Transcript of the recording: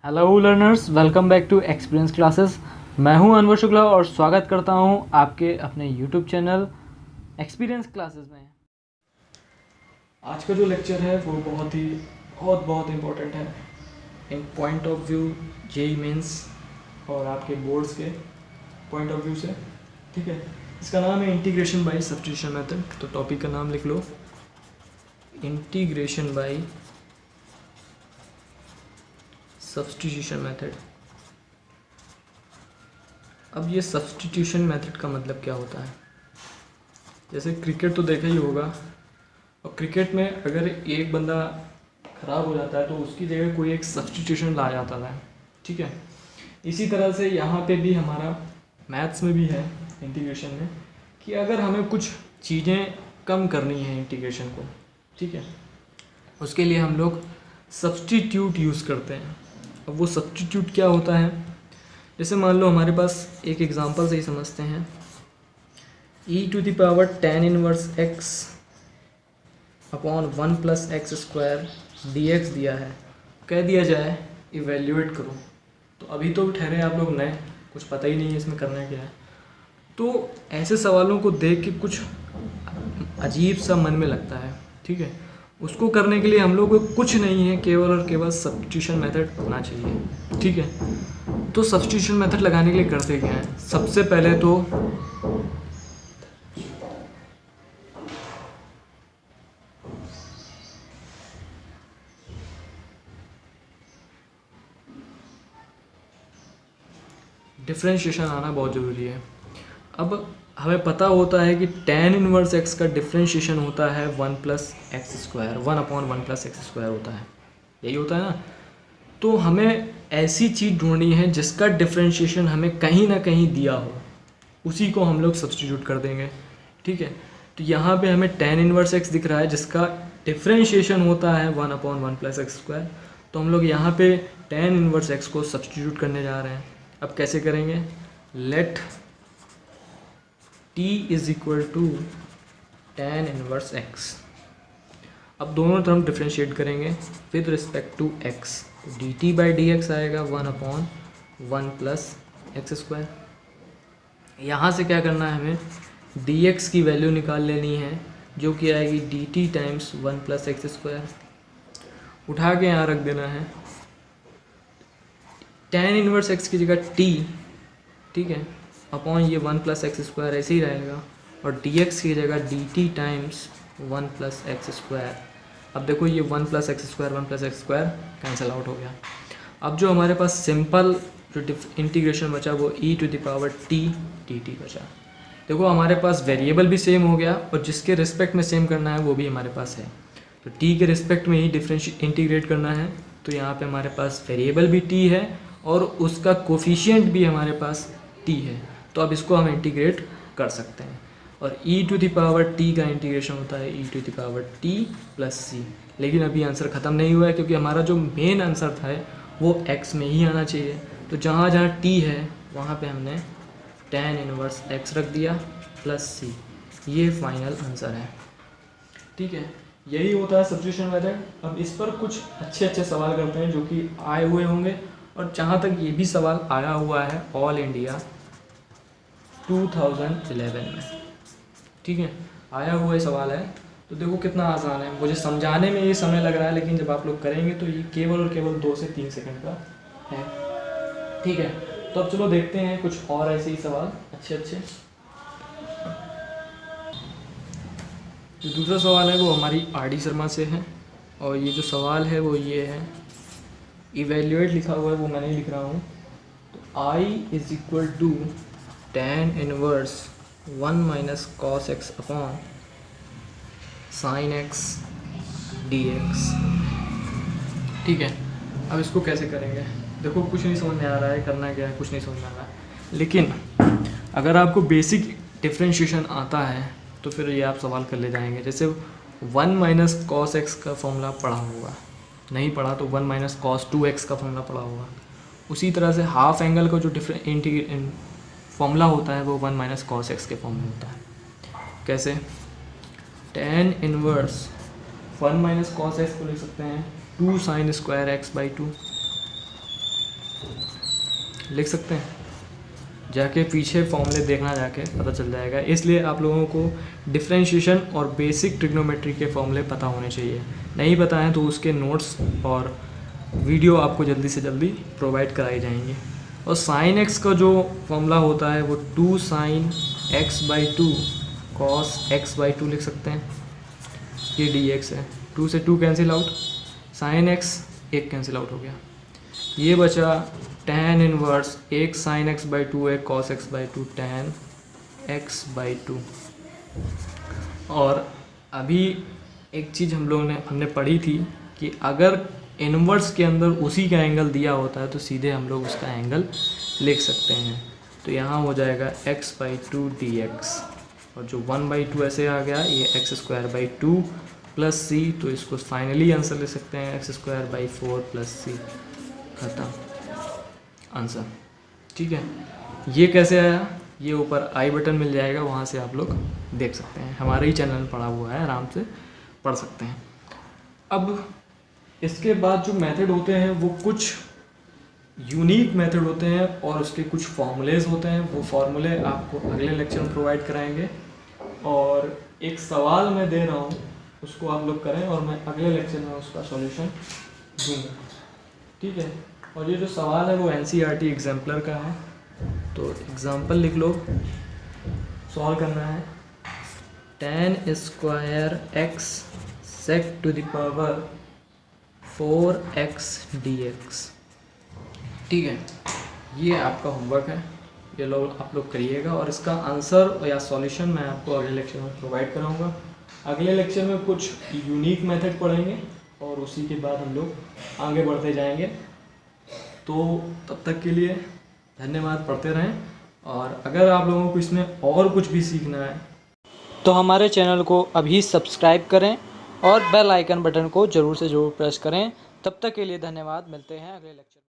Hello learners, welcome back to experience classes. मैं हूं अनवर शुक्ला और स्वागत करता हूं आपके अपने यूट्यूब चैनल एक्सपीरियंस क्लासेस में। आज का जो लेक्चर है वो बहुत इम्पोर्टेंट है in point of view JEE mains और आपके बोर्ड्स के पॉइंट ऑफ व्यू से। ठीक है, इसका नाम है इंटीग्रेशन बाय सब्स्टिट्यूशन मेथड। तो टॉपिक का नाम लिख लो, इंटीग्रेशन बाय सब्स्टिट्यूशन मेथड। अब ये सब्स्टिट्यूशन मेथड का मतलब क्या होता है? जैसे क्रिकेट तो देखा ही होगा, और क्रिकेट में अगर एक बंदा ख़राब हो जाता है तो उसकी जगह कोई एक सब्स्टिट्यूशन ला जाता है। ठीक है, इसी तरह से यहाँ पे भी हमारा मैथ्स में भी है इंटीग्रेशन में कि अगर हमें कुछ चीज़ें कम करनी है इंटीग्रेशन को, ठीक है, उसके लिए हम लोग सब्स्टिट्यूट यूज़ करते हैं। अब वो सब्स्टिट्यूट क्या होता है? जैसे मान लो हमारे पास एक एग्जांपल से ही समझते हैं, e⁻ tan inverse x upon 1 + x² dx दिया है। कह दिया जाए इवेल्यूएट करो, तो अभी तो ठहरे आप लोग नए, कुछ पता ही नहीं है इसमें करना क्या है। तो ऐसे सवालों को देख के कुछ अजीब सा मन में लगता है। ठीक है, उसको करने के लिए हम लोग को कुछ नहीं है, केवल और केवल सब्स्टिट्यूशन मेथड होना चाहिए। ठीक है, तो सब्स्टिट्यूशन मेथड लगाने के लिए करते क्या है? सबसे पहले तो डिफरेंशिएशन आना बहुत ज़रूरी है। अब हमें पता होता है कि tan इनवर्स x का डिफरेंशिएशन होता है 1 + x², 1/1 + x² होता है, यही होता है ना। तो हमें ऐसी चीज़ ढूंढनी है जिसका डिफरेंशिएशन हमें कहीं ना कहीं दिया हो, उसी को हम लोग सब्स्टिट्यूट कर देंगे। ठीक है, तो यहाँ पे हमें tan इनवर्स x दिख रहा है जिसका डिफरेंशिएशन होता है 1/1 + x²। तो हम लोग यहाँ पे tan इनवर्स x को सब्स्टिट्यूट करने जा रहे हैं। अब कैसे करेंगे? Let t = tan inverse x। अब दोनों टर्म डिफरेंशिएट करेंगे with respect to x। dt/dx आएगा 1/1 + x²। यहाँ से क्या करना है, हमें dx की वैल्यू निकाल लेनी है, जो कि आएगी dt टाइम्स 1 + x²। उठा के यहाँ रख देना है tan इनवर्स x की जगह t, ठीक है, अपॉन ये 1 + x² ऐसे ही रहेगा, और dx की जगह dt टाइम्स 1 + x²। अब देखो ये 1 + x² 1 + x² कैंसिल आउट हो गया। अब जो हमारे पास सिंपल जो इंटीग्रेशन बचा वो e⁻t dt बचा। देखो हमारे पास वेरिएबल भी सेम हो गया, और जिसके रिस्पेक्ट में सेम करना है वो भी हमारे पास है। तो t के रिस्पेक्ट में ही इंटीग्रेट करना है, तो यहाँ पे हमारे पास वेरिएबल भी t है और उसका कोफिशिएंट भी हमारे पास t है। तो अब इसको हम इंटीग्रेट कर सकते हैं, और e⁻t का इंटीग्रेशन होता है e⁻t + c। लेकिन अभी आंसर ख़त्म नहीं हुआ है, क्योंकि हमारा जो मेन आंसर था वो x में ही आना चाहिए। तो जहाँ जहाँ t है वहाँ पे हमने tan इनवर्स x रख दिया + c। ये फाइनल आंसर है। ठीक है, यही होता है सब्स्टिट्यूशन मेथड। अब इस पर कुछ अच्छे सवाल करते हैं जो कि आए हुए होंगे, और जहाँ तक ये भी सवाल आया हुआ है ऑल इंडिया 2011 में, ठीक है, आया हुआ सवाल है। तो देखो कितना आसान है, मुझे समझाने में ये समय लग रहा है, लेकिन जब आप लोग करेंगे तो ये केवल और केवल 2 से 3 सेकंड का है। ठीक है, तो अब चलो देखते हैं कुछ और ऐसे ही सवाल अच्छे। जो दूसरा सवाल है वो हमारी RD शर्मा से है, और ये जो सवाल है वो ये है, इवेल्यूएट लिखा हुआ है वो मैं नहीं लिख रहा हूँ। तो I = tan inverse 1 - cos x upon sin x dx। ठीक है, अब इसको कैसे करेंगे? देखो कुछ नहीं समझ में आ रहा है, करना क्या है कुछ नहीं समझ में आ रहा है, लेकिन अगर आपको बेसिक डिफरेंशिएशन आता है तो फिर ये आप सवाल कर ले जाएंगे। जैसे 1 - cos x का फॉर्मूला पढ़ा होगा, नहीं पढ़ा तो 1 - cos 2x का फॉर्मूला पढ़ा होगा। उसी तरह से हाफ एंगल का जो फॉर्मूला होता है वो 1 - cos x के फॉर्म में होता है। कैसे? tan इनवर्स 1 - cos x को लिख सकते हैं 2 sin² x/2। लिख सकते हैं, जाके पीछे फॉर्मूले देखना, जाके पता चल जाएगा। इसलिए आप लोगों को डिफरेंशिएशन और बेसिक ट्रिग्नोमेट्री के फॉर्मूले पता होने चाहिए। नहीं पता है तो उसके नोट्स और वीडियो आपको जल्दी से जल्दी प्रोवाइड कराई जाएंगे। और साइन एक्स का जो फॉर्मूला होता है वो 2 sin x/2 cos x/2 लिख सकते हैं। ये dx है, 2 से 2 cancel out, sine x 1 cancel out हो गया। ये बचा tan इनवर्स 1 sin x/2 है cos x/2 tan x/2। और अभी एक चीज़ हमने पढ़ी थी कि अगर इनवर्स के अंदर उसी का एंगल दिया होता है तो सीधे हम लोग उसका एंगल लिख सकते हैं। तो यहाँ हो जाएगा x/2 dx, और जो 1/2 ऐसे आ गया ये x² + c, तो इसको फाइनली आंसर ले सकते हैं x² 4 + c, खत्म आंसर। ठीक है, ये कैसे आया, ये ऊपर आई बटन मिल जाएगा, वहाँ से आप लोग देख सकते हैं। हमारे ही चैनल में पढ़ा हुआ है, आराम से पढ़ सकते हैं। अब इसके बाद जो मेथड होते हैं वो कुछ यूनिक मेथड होते हैं और उसके कुछ फॉर्मूलेज होते हैं। वो फार्मूले आपको अगले लेक्चर में प्रोवाइड कराएंगे। और एक सवाल मैं दे रहा हूँ, उसको आप लोग करें और मैं अगले लेक्चर में उसका सॉल्यूशन दूँगा। ठीक है, और ये जो सवाल है वो NCERT एग्जाम्पलर का है, तो एग्जाम्पल लिख लो। सॉल्व करना है tan² x sec⁴ 4x dx। ठीक है, ये आपका होमवर्क है, ये लोग आप लोग करिएगा और इसका आंसर या सॉल्यूशन मैं आपको अगले लेक्चर में प्रोवाइड कराऊंगा। अगले लेक्चर में कुछ यूनिक मेथड पढ़ेंगे और उसी के बाद हम लोग आगे बढ़ते जाएंगे। तो तब तक के लिए धन्यवाद, पढ़ते रहें। और अगर आप लोगों को इसमें और कुछ भी सीखना है तो हमारे चैनल को अभी सब्सक्राइब करें और बेल आइकन बटन को ज़रूर से ज़रूर प्रेस करें। तब तक के लिए धन्यवाद, मिलते हैं अगले लेक्चर।